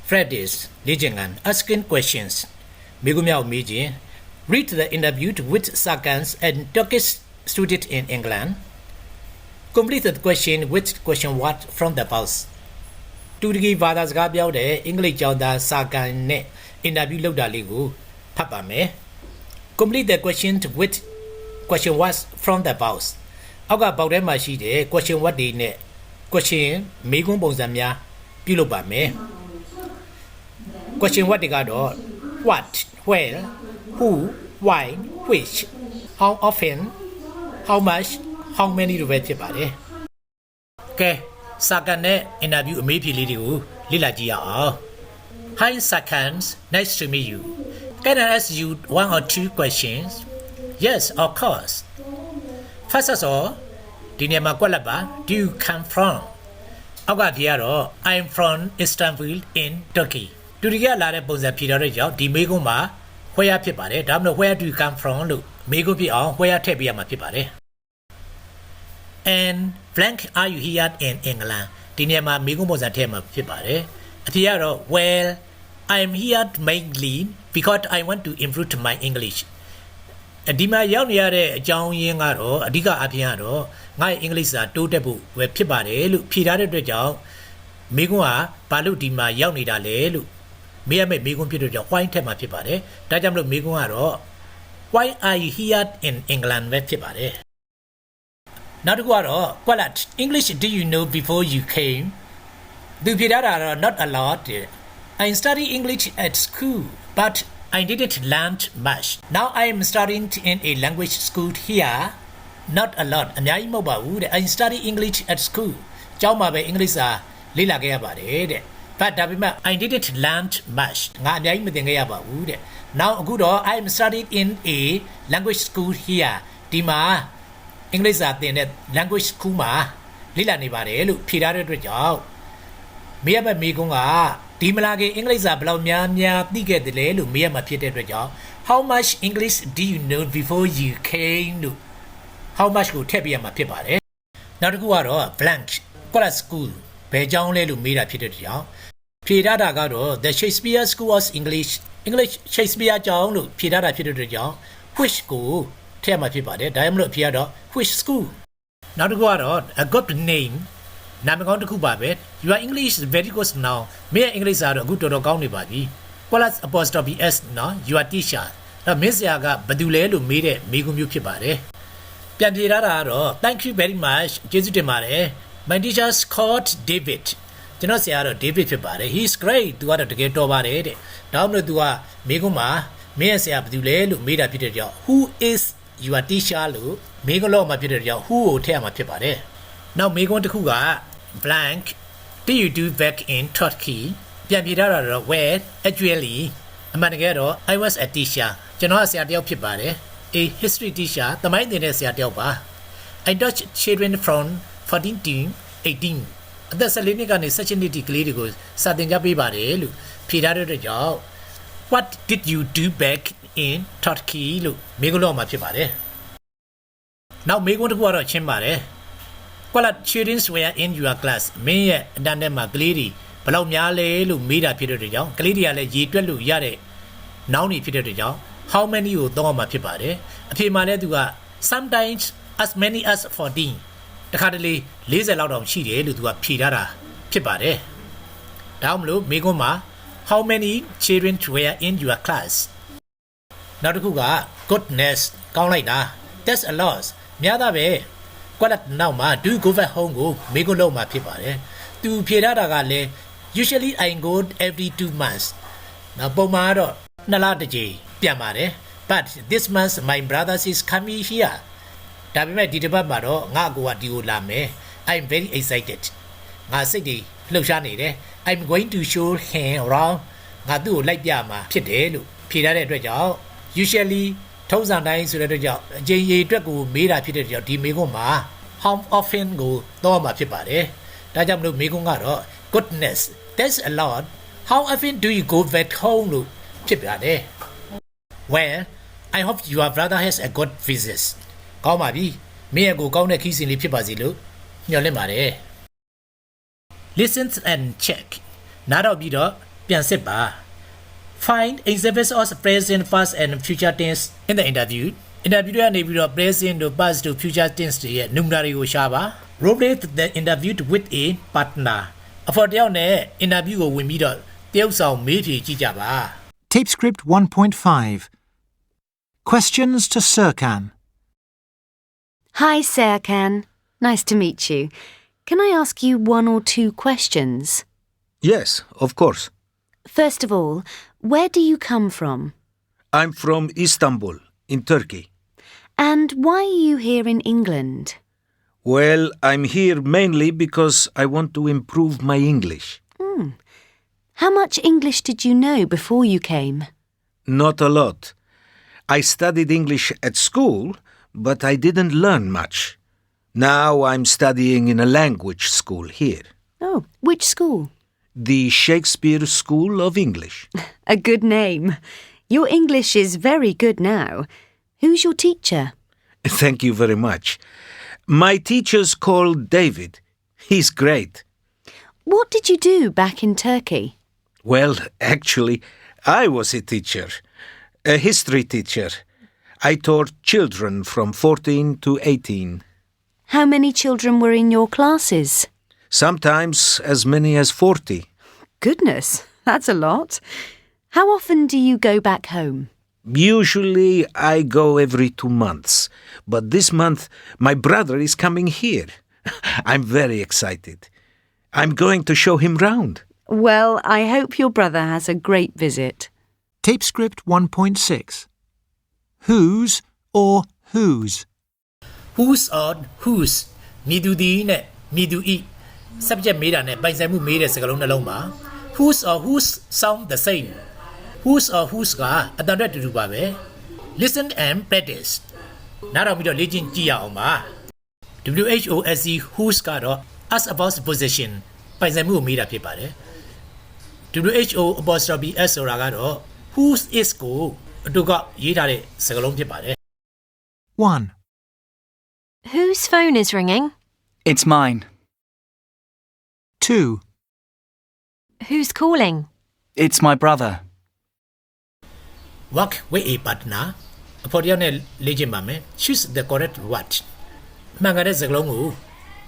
Freddy's လေ့ကျင့်ခန်း asking questions မိကုမြောက်မေးခြင်း read the interview with Sakans and Turkish student in England complete the question with question what from the box တူရကီဘာသာစကားပြောတဲ့အင်္ဂလိပ်ကျောင်းသားစာကန်နဲ့ interview လုပ်တာလေးကိုဖတ်ပါမယ် complete the question with question what from the box အောက်ကပေါက်ထဲမှာရှိတဲ့ question what တွေနဲ့ question မေးခွန်းပုံစံများပြုလုပ်ပါမယ် question what တွေကတော့ what where who why which how often how much how many တို့ပဲဖြစ်ပါတယ်ကဲစာကန်နဲ့ interview အမေးဖြေလေးတွေကိုလေ့လာကြည့်ရအောင် Hi Sakans, nice to meet you. Can I ask you one or two questions? Yes, of course. First of all, ဒီနေရာမှာကွက်လက်ပါ Do you come from? အောက်ကဖြေရတော့ I'm from Istanbul in Turkey. တူရကီကလာတဲ့ပုံစံဖြေထားတဲ့ကြောင့်ဒီမေးခွန်းမှာ where ဖြစ်ပါတယ်ဒါမှမဟုတ် where do you come from လို့မေးခွန်းဖြစ်အောင် where ထည့်ပေးရမှာဖြစ်ပါတယ် And blank are you here in England ဒီနေရာမှာမေးခွန်းပုံစံထည့်မှာဖြစ်ပါတယ်အဖြေကတော့ well I'm here mainly because I want to improve my English ဒီမှာရောက်နေရတဲ့အကြောင်းရင်းကတော့အဓိကအဖြစ်ကတော့ငါ့ရဲ့အင်္ဂလိပ်စာတိုးတက်ဖို့ပဲဖြစ်ပါတယ်လို့ဖြေထားတဲ့အတွက်ကြောင့်မိကွန်းကဘာလို့ဒီမှာရောက်နေတာလဲလို့မေးရမယ့်မိကွန်းဖြစ်တဲ့ကြောင့် why ထက်မှာဖြစ်ပါတယ်ဒါကြောင့်မလို့မိကွန်းကတော့ why are you here in England ပဲဖြစ်ပါတယ်နောက်တစ်ခုကတော့ what English do you know before you came သူဖြေထားတာတော့ not a lot I study English at school but I didn't learn much. Now I am studying in a language school here. Not a lot. အများကြီးမဟုတ်ပါဘူးတဲ့ I study English at school. ကျောင်းမှာပဲအင်္ဂလိပ်စာလေ့လာခဲ့ရပါတယ်တဲ့ But ဒါပေမဲ့ I didn't learn much. ငါအများကြီးမသင်ခဲ့ရပါဘူးတဲ့ Now အခုတော့ I am studying in a language school here. ဒီမှာအင်္ဂလိပ်စာသင်တဲ့ language school မှာလေ့လာနေပါတယ်လို့ဖြေထားတဲ့အတွက်ကြောင့်မေးရမယ့်မေးခွန်းကဒီမလာခင်အင်္ဂလိပ်စာဘယ်လောက်များသိခဲ့တယ်လဲလို့မေးရမှာဖြစ်တဲ့အတွက်ကြောင့် How much English do you know before you came လို့ How much ကိုထည့်ပြရမှာဖြစ်ပါတယ်နောက်တစ်ခုကတော့ blank what school ဘယ်ကျောင်းလဲလို့မေးတာဖြစ်တဲ့အတွက်ကြောင့်ဖြေထားတာကတော့ The Shakespeare School of English Shakespeare ကျောင်းလို့ဖြေထားတာဖြစ်တဲ့အတွက်ကြောင့် which ကိုထည့်မှာဖြစ်ပါတယ်ဒါကြောင့်မလို့ဖြေရတော့ which school နောက်တစ်ခုကတော့ a good nameနာမည်ကောင်းတစ်ခုပါပဲ Your English is very good now မင်းရဲ့အင်္ဂလိပ်စာတော့အခုတော်တော်ကောင်းနေပါပြီ Plus apostrophe s နော် Your teacher ဒါမင်းဆရာကဘယ်သူလဲလို့မေးတဲ့မေးခွန်းမျိုးဖြစ်ပါတယ်ပြန်ဖြေထားတာကတော့ Thank you very much ကျေးဇူးတင်ပါတယ် My teacher is called David ကျွန်တော်ဆရာကတော့ David ဖြစ်ပါတယ် He is great သူကတော့တကယ်တော်ပါတယ်တဲ့ဒါမှမဟုတ်သူကမေးခွန်းမှာမင်းရဲ့ဆရာဘယ်သူလဲလို့မေးတာဖြစ်တဲ့ကြောင့် Who is your teacher လို့မေးခွန်းလောက်မှာဖြစ်တဲ့ကြောင့် Who ကိုထည့်ရမှာဖြစ်ပါတယ်နောက်မေးခွန်းတစ်ခုကblank did you do back in Turkey ပြန်ပြထားတာတော့ where actually အမှန်တကယ်တော့ I was a teacher ကျွန်တော်ကဆရာတယောက်ဖြစ်ပါတယ် a history teacher သမိုင်းသင်တဲ့ဆရာတယောက်ပါ I taught children from 14 to 18 အသက်14နှစ်ကနေ17နှစ်ကလေးတွေကိုစာသင်ကြားပေးပါတယ်လို့ဖြေထားတဲ့အတွက်ကြောင့် what did you do back in Turkey လို့မေးခွန်းလောက်မှာဖြစ်ပါတယ်နောက်မေးခွန်းတစ်ခုကတော့ချင်းပါတယ်What children were in your class မင်းရဲ့အတန်းထဲမှာကလေးတွေဘယ်လောက်များလဲလို့မေးတာဖြစ်တဲ့အတွက်ကြောင့်ကလေးတွေကလည်းရေတွက်လို့ရတဲ့နောင်းတွေဖြစ်တဲ့အတွက်ကြောင့် how many ကိုသုံးအောင်မှာဖြစ်ပါတယ်အဖြေမှာလည်းသူက sometimes as many as 14တခါတလေ40လောက်တောင်ရှိတယ်လို့သူကဖြေထားတာဖြစ်ပါတယ်ဒါမှမဟုတ်မေးခွန်းမှာ how many children were in your class နောက်တစ်ခုက goodness ကောင်းလိုက်တာ that's a lot များတာပဲကွက်လက်နောက်မှာ do go back home ကိုမေးခွန်းလုံးမှာဖြစ်ပါတယ်သူဖြေထားတာကလည်း usually I go every 2 months နောက်ပုံမှန်တော့2လတစ်ကြိမ်ပြန်ပါတယ် but this month my brother is coming here ဒါပေမဲ့ဒီတစ်ပတ်မှာတော့ငါအကိုကဒီကိုလာမယ် I'm very excited ငါစိတ်တွေလှုပ်ရှားနေတယ် I'm going to show him around ငါသူ့ကိုလိုက်ပြမှာဖြစ်တယ်လို့ဖြေထားတဲ့အတွက်ကြောင့် usuallyထုံးစံတိုင်းဆိုတဲ့အတွက်ကြောင့်အကြိမ်ရေအတွက်ကိုမေးတာဖြစ်တဲ့ကြောင့်ဒီမေးခွန်းမှာ how often ကိုတော့မှာဖြစ်ပါတယ်ဒါကြောင့်မလို့မေးခွန်းကတော့ goodness that's a lot how often do you go back home လို့ဖြစ်ပါတယ် well I hope your brother has a good visit ကောင်းပါပြီမင်းရဲ့ကိုကောင်းတဲ့ခီးစဉ်လေးဖြစ်ပါစေလို့ညွှန်လင့်ပါတယ် listen and check နားတော့ပြီးတော့ ပြန်စစ်ပါ Find examples of present past and future tense in the interview ကနေပြီးတော့ present တို့ past တို့ future tense တွေရဲ့ numerator တွေကိုရှာပါ Role play the interview with a partner အဖော်တယောက်နဲ့ interview ကိုဝင်ပြီးတော့တယောက်ဆောင်မေးဖြေကြည့်ကြပါ Tape script 1.5 Questions to Serkan. Hi, Serkan. Nice to meet you. Can I ask you one or two questions? Yes, of course. First of all, where do you come from? I'm from Istanbul, in Turkey. And why are you here in England? Well, I'm here mainly because I want to improve my English. How much English did you know before you came? Not a lot. I studied English at school, but I didn't learn much. Now I'm studying in a language school here. Oh, which school? The Shakespeare School of English. A good name. Your English is very good now. Who's your teacher? Thank you very much. My teacher's called David. He's great. What did you do back in Turkey? Well, actually, I was a teacher. A history teacher. I taught children from 14 to 18. How many children were in your classes? Sometimes as many as 40. Goodness, that's a lot. How often do you go back home? Usually I go every 2 months. But this month my brother is coming here. I'm very excited. I'm going to show him round. Well, I hope your brother has a great visit. Tape script 1.6 Whose or whose? Whose or whose မည်သူသည်နဲ့မည်သူ၏ subject မေးတာနဲ့ပိုင်ဆိုင်မှုမေးတဲ့စကားလုံးနှလုံးမှာ whose or whose sound the same whose or whose ကအတန်အတွက်တူတူပါပဲ listen and practice နားထောင်ပြီးတော့လေ့ကျင့်ကြည့်ရအောင်ပါ WHOSE whose ကတော့ as about possession ပိုင်ဆိုင်မှုကိုမေးတာဖြစ်ပါတယ် WHO apostrophe s ဆိုတာကတော့ whose is ကိုအတူကရေးထားတဲ့စကားလုံးဖြစ်ပါတယ် 1. Whose phone is ringing? It's mine. 2. Who's calling? It's my brother. Work with a partner အဖော်တယောက်နဲ့လေ့ကျင့်ပါမယ် Choose the correct word မှန်ကန်တဲ့စကားလုံးကို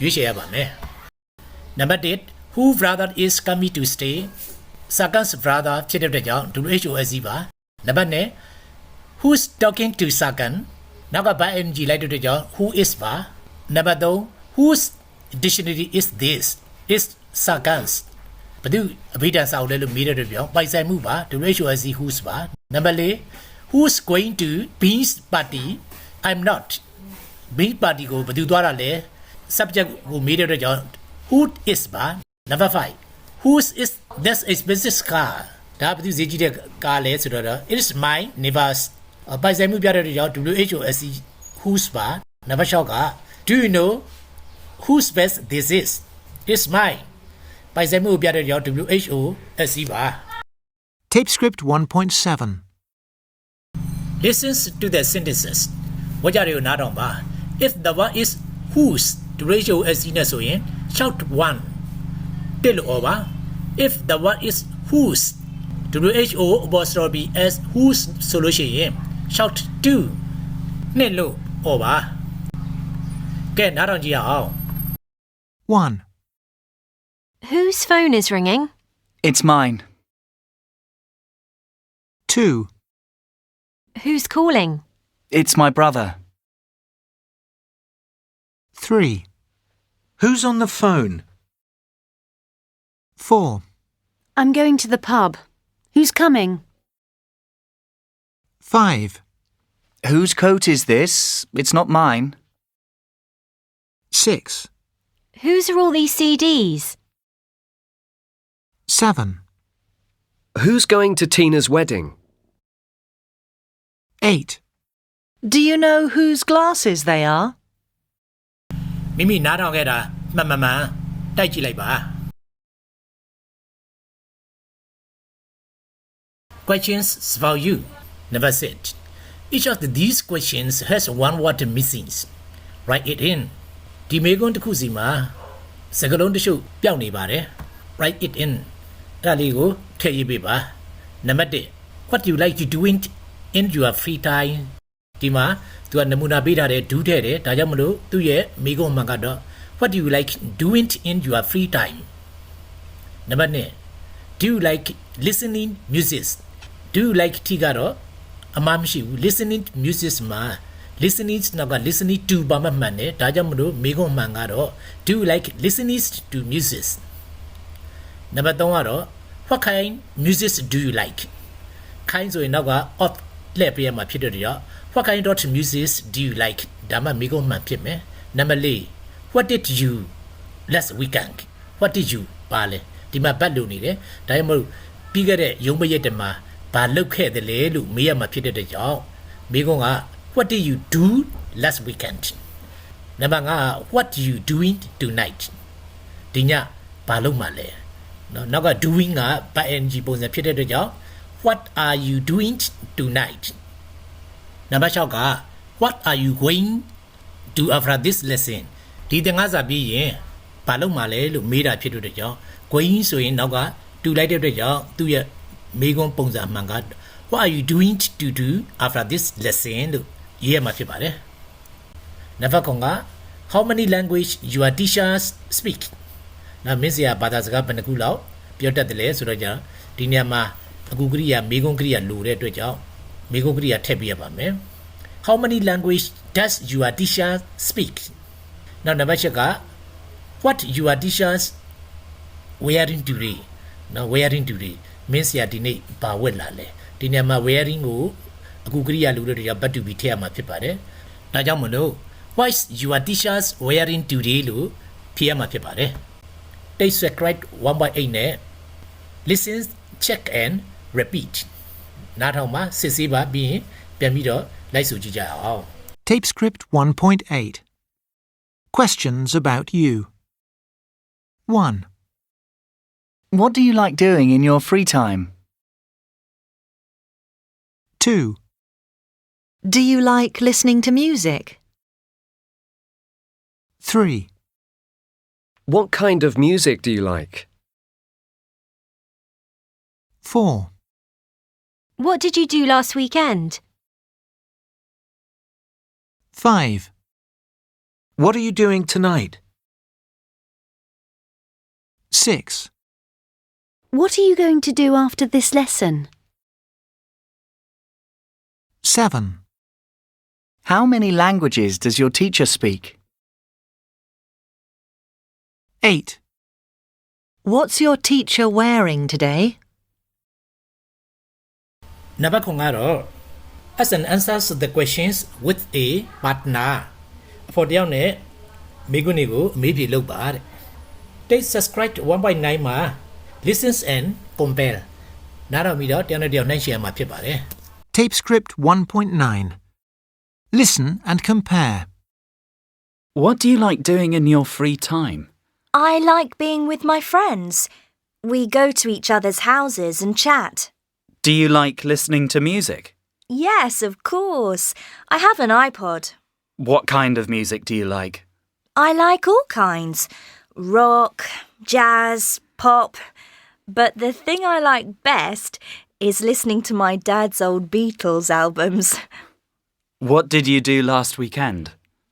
ရွေးချယ်ရပါမယ် Number 8 Who brother is coming to stay Sakan's brother ဖြစ်တဲ့အတွက်ကြောင့် WHOSE ပါ Number 9 Who's talking to Sakan နောက်က by ing လိုက်တဲ့အတွက်ကြောင့် Who is ပါ Number 3 Whose dictionary is this is Sakan's ဘယ်သူအဘိဓမ္မာစာအုပ်လဲလို့မေးတဲ့အတွက်ကြောင့်ပိုင်ဆိုင်မှုပါ WHOSE whose ပါ Number 4 Who's going to Bean's party I'm not Bean party ကိုဘယ်သူသွားတာလဲ subject ကိုမေးတဲ့အတွက်ကြောင့် Who is ပါ Number 5 Whose is this expensive car ဒါဘယ်သူဈေးကြီးတဲ့ကားလဲဆိုတော့ It is mine neighbors ပိုင်ဆိုင်မှုပြတဲ့အတွက်ကြောင့် WHOSE whose ပါ Number 6က Do you know whose best this is It's mine ပိုင်ဆိုင်မှုပြတဲ့အတွက်ကြောင့် WHOSE ပါ Tape script 1.7 Listen to the sentences ဝါကြတွေကိုနားထောင်ပါ If the word is whose WHOSE နဲ့ဆိုရင် shout one တက်လို့ဩပါ If the word is whose WHO apostrophe s whose ဆိုလို့ရှိရင် shout two နဲ့လို့ဩပါကဲနားထောင်ကြည့်ရအောင် 1. Whose phone is ringing? It's mine. 2. Who's calling? It's my brother. 3. Who's on the phone? 4. I'm going to the pub. Who's coming? 5. Whose coat is this? It's not mine. 6. Whose are all these CDs? 7. Who's going to Tina's wedding? 8. Do you know whose glasses they are? မိမိနားထောင်ခဲ့တာမှန်တိုက်ကြည့်လိုက်ပါ Questions for you Number 6 Each of these questions has one word missing Write it in ဒီမေးခွန်းတစ်ခုစီမှာစကားလုံးတစ်ချို့ပျောက်နေပါတယ် Write it in အဲ့ဒါလေးကိုထည့်ရေးပေးပါနံပါတ်1 what do you like to do in your free time ဒီမှာသူကနမူနာပေးထားတဲ့ do ထည့်တယ်ဒါကြောင့်မလို့သူ့ရဲ့မိကုံးမှန်ကတော့ what do you like doing in your free time နံပါတ်2 do you like listening music do you like တီကတော့အမှားမရှိဘူး listening music မှာ listening နောက်က listening to ဘာမှမှန်တယ်ဒါကြောင့်မလို့မိကုံးမှန်ကတော့ do you like listening to music နံပါတ်3ကတော့ what kind music do you like kind ဆိုရင်နောက်က off လှည့်ပေးရမှာဖြစ်တဲ့ကြောင့် what kind of music do you like ဒါမှမိကုံးမှန်ဖြစ်မယ်နံပါတ်4 what did you last weekend what did you ပါလဲဒီမှာဘတ်လို့နေတယ်ဒါကြောင့်မလို့ပြီးခဲ့တဲ့ရုံးမရက်တမှာဘာလုပ်ခဲ့တယ်လဲလို့မေးရမှာဖြစ်တဲ့ကြောင့်မိကုံးက what did you do last weekend နံပါတ်5 what do you doing tonight ဒီညဘာလုပ်မှာလဲနော်နောက်က doing က ing ပုံစံဖြစ်တဲ့ကြောင့် what are you doing tonight နံပါတ်6က what are you going to after this lesson ဒီသင်ခန်းစာပြီးရင်ဘာလုပ်မှာလဲလို့မေးတာဖြစ်တဲ့ကြောင့် going ဆိုရင်နောက်ကတူလိုက်တဲ့အတွက်ကြောင့်သူ့ရဲ့မေးခွန်းပုံစံမှန်က what are you doing to do after this lesson လို့ရေးရမှာဖြစ်ပါတယ်နံပါတ်9က how many language your teachers speak နော်မင်းစရာဘာသာစကားဘယ်နှခုလောက်ပြောတတ်တယ်လဲဆိုတော့ကြာဒီနေရာမှာအကူကရိယာမေးခွန်းကရိယာလိုတဲ့အတွက်ကြောင့်မေးခွန်းကရိယာထည့်ပြရပါမယ် how many language does your teacher speak နောက်နံပါတ်7က what your teachers wearing today နော် wearing today မင်းစရာဒီနေ့ဘာဝတ်လာလဲဒီနေရာမှာ wearing ကိုအကူကရိယာလိုတဲ့အတွက်ကြောင့် but to be ထည့်ရမှာဖြစ်ပါတယ်ဒါကြောင့်မလို့ what is your teachers wearing today လို့ဖြေရမှာဖြစ်ပါတယ် Take script 1/8 နဲ့ listen check and repeat နားထောင်ပါစစ်ဆေးပါပြီးရင်ပြန်ပြီးတော့လိုက်ဆိုကြည့်ကြအောင် Tape script 1.8. Questions about you. 1, What do you like doing in your free time? 2, Do you like listening to music? 3, What kind of music do you like? 4, What did you do last weekend? 5, What are you doing tonight? 6, What are you going to do after this lesson? 7, How many languages does your teacher speak? 8, What's your teacher wearing today? နံပါတ်9ကတော့ ask and answers the questions with a partner အဖို့တယောက်နဲ့မိကုန်းတွေကိုအမေးဖြေလုပ်ပါတဲ့ Take subscribe 1/9 မှာ listens and compare နားတော်ပြီးတော့တယောက်နဲ့တယောက်နှိုင်းယှဉ်ရမှာဖြစ်ပါတယ် Tape script 1.9. Listen and compare. What do you like doing in your free time? I like being with my friends. We go to each other's houses and chat. Do you like listening to music? Yes, of course. I have an iPod. What kind of music do you like? I like all kinds. Rock, jazz, pop. But the thing I like best is listening to my dad's old Beatles albums. What did you do last weekend?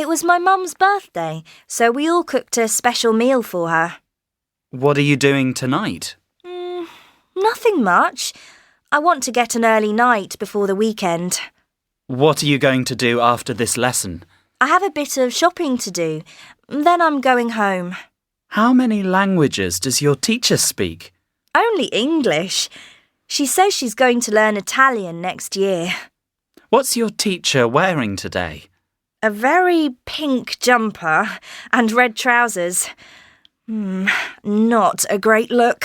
It was my mum's birthday, so we all cooked a special meal for her. What are you doing tonight? Nothing much. I want to get an early night before the weekend. What are you going to do after this lesson? I have a bit of shopping to do. Then I'm going home. How many languages does your teacher speak? Only English. She says she's going to learn Italian next year. What's your teacher wearing today? A very pink jumper and red trousers. Not a great look.